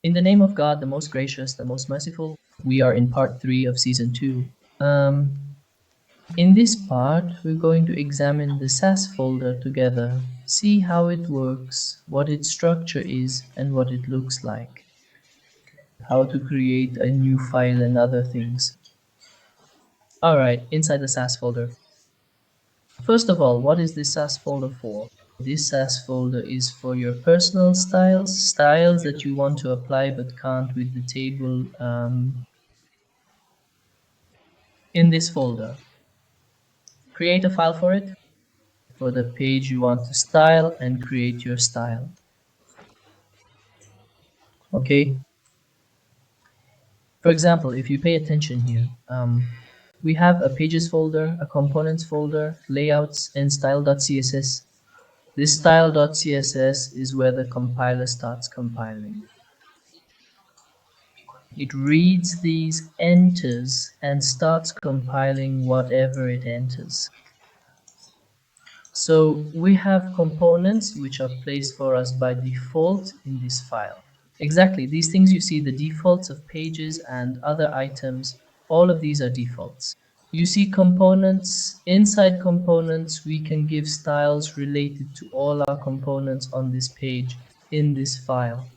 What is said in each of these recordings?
In the name of God, the most gracious, the most merciful, we are in part 3 of season 2. In this part, we're going to examine the Sass folder together, see how it works, what its structure is, and what it looks like, how to create a new file and other things. Alright, inside the Sass folder. First of all, what is this Sass folder for? This Sass folder is for your personal styles that you want to apply but can't with the table in this folder. Create a file for it, for the page you want to style, and create your style. Okay? For example, if you pay attention here, we have a pages folder, a components folder, layouts, and style.css. This style.css is where the compiler starts compiling. It reads these, enters, and starts compiling whatever it enters. So we have components which are placed for us by default in this file. Exactly, these things you see, the defaults of pages and other items, all of these are defaults. You see components, inside components, we can give styles related to all our components on this page in this file.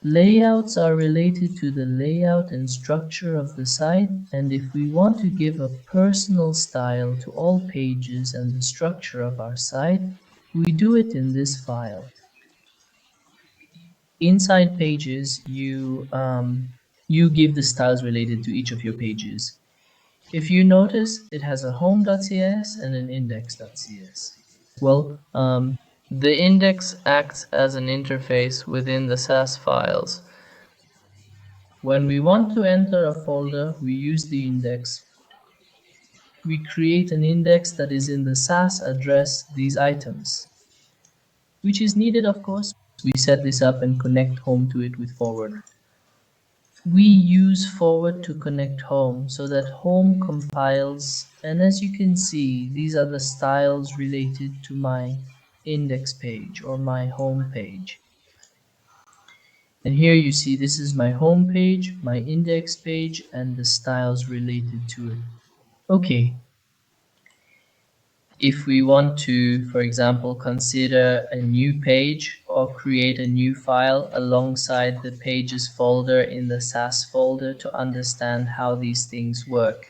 Layouts are related to the layout and structure of the site, and if we want to give a personal style to all pages and the structure of our site, we do it in this file. Inside pages, you give the styles related to each of your pages. If you notice, it has a home.cs and an index.cs. Well, the index acts as an interface within the Sass files. When we want to enter a folder, we use the index. We create an index that is in the Sass address these items, which is needed, of course. We set this up and connect home to it with forward. We use forward to connect home so that home compiles, and as you can see, these are the styles related to my index page or my home page. And here you see this is my home page, my index page, and the styles related to it. Okay. If we want to, for example, consider a new page or create a new file alongside the pages folder in the Sass folder to understand how these things work.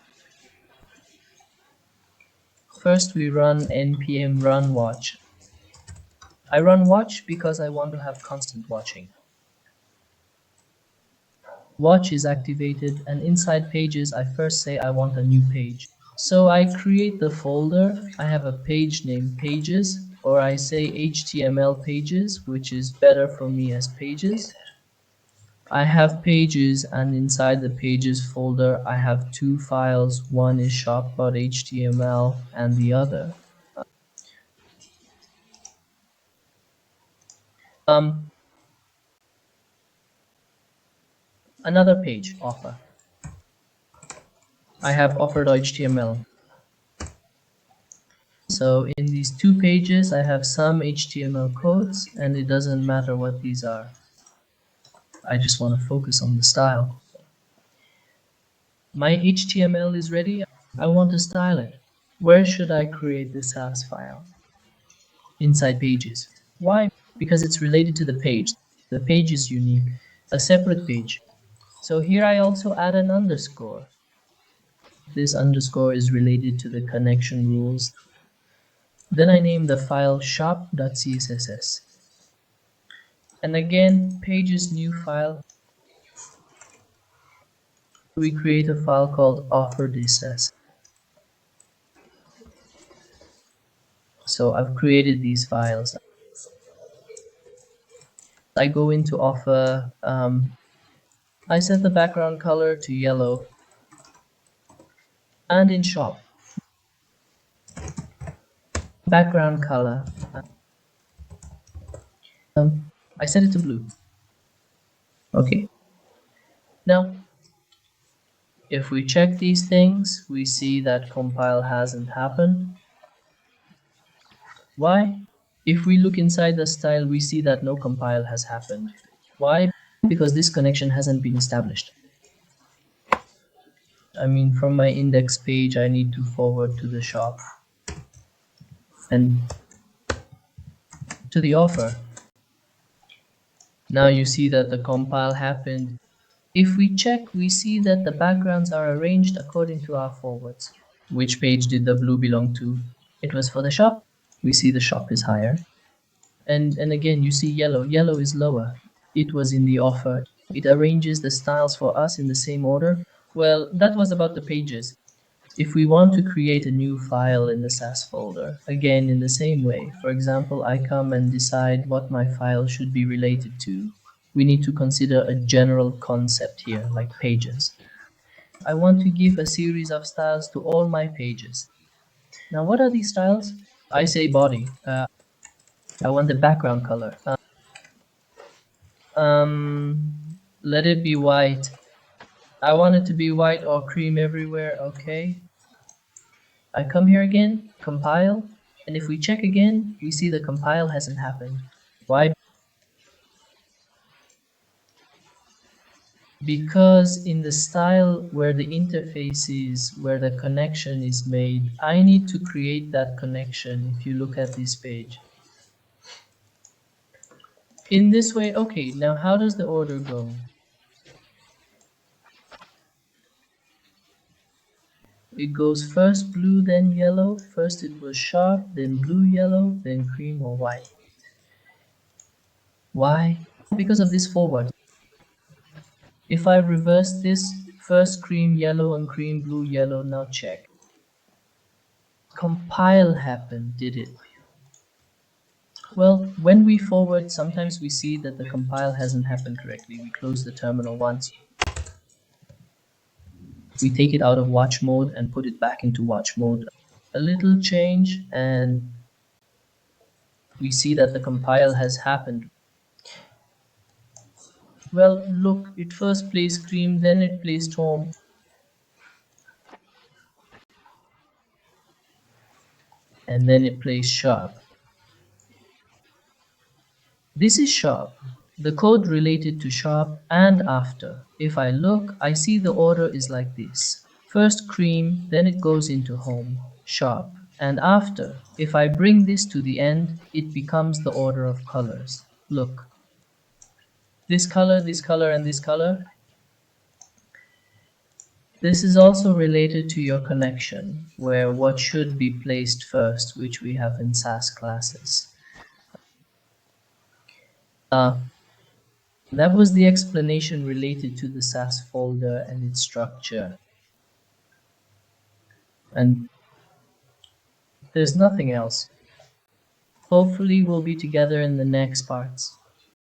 First, we run npm run watch. I run watch because I want to have constant watching. Watch is activated, and inside pages, I first say I want a new page. So I create the folder. I have a page named pages, or I say HTML pages, which is better for me as pages. I have pages, and inside the pages folder, I have two files. One is shop.html and the other. Another page, offer. I have offer.html. So in these two pages, I have some HTML codes, and it doesn't matter what these are. I just want to focus on the style. My HTML is ready. I want to style it. Where should I create the Sass file? Inside pages. Why? Because it's related to the page. The page is unique, a separate page. So here I also add an underscore. This underscore is related to the connection rules. Then I name the file shop.css. And again, pages new file. We create a file called offer.css. So I've created these files. I go into offer. I set the background color to yellow. And in shop, background color, I set it to blue. Okay. Now, if we check these things, we see that compile hasn't happened. Why? If we look inside the style, we see that no compile has happened. Why? Because this connection hasn't been established. I mean, from my index page, I need to forward to the shop and to the offer. Now you see that the compile happened. If we check, we see that the backgrounds are arranged according to our forwards. Which page did the blue belong to? It was for the shop. We see the shop is higher. And again, you see yellow. Yellow is lower. It was in the offer. It arranges the styles for us in the same order. Well, that was about the pages. If we want to create a new file in the Sass folder, again in the same way, for example, I come and decide what my file should be related to. We need to consider a general concept here, like pages. I want to give a series of styles to all my pages. Now, what are these styles? I say body. I want the background color. Let it be white. I want it to be white or cream everywhere. Okay. I come here again, compile, and if we check again, we see the compile hasn't happened. Why? Because in the style where the interface is, where the connection is made, I need to create that connection if you look at this page. In this way, okay, now how does the order go? It goes first blue, then yellow. First it was sharp, then blue, yellow, then cream or white. Why? Because of this forward. If I reverse this, first cream yellow and cream blue yellow, now check. Compile happened, did it? Well, when we forward, sometimes we see that the compile hasn't happened correctly. We close the terminal once. We take it out of watch mode and put it back into watch mode. A little change and we see that the compile has happened. Well, look, it first plays cream, then it plays taupe, and then it plays sharp. This is sharp, the code related to sharp and after. If I look, I see the order is like this. First cream, then it goes into home, sharp, and after. If I bring this to the end, it becomes the order of colors. Look, this color, and this color. This is also related to your connection, where what should be placed first, which we have in Sass classes. That was the explanation related to the Sass folder and its structure. And there's nothing else. Hopefully we'll be together in the next parts.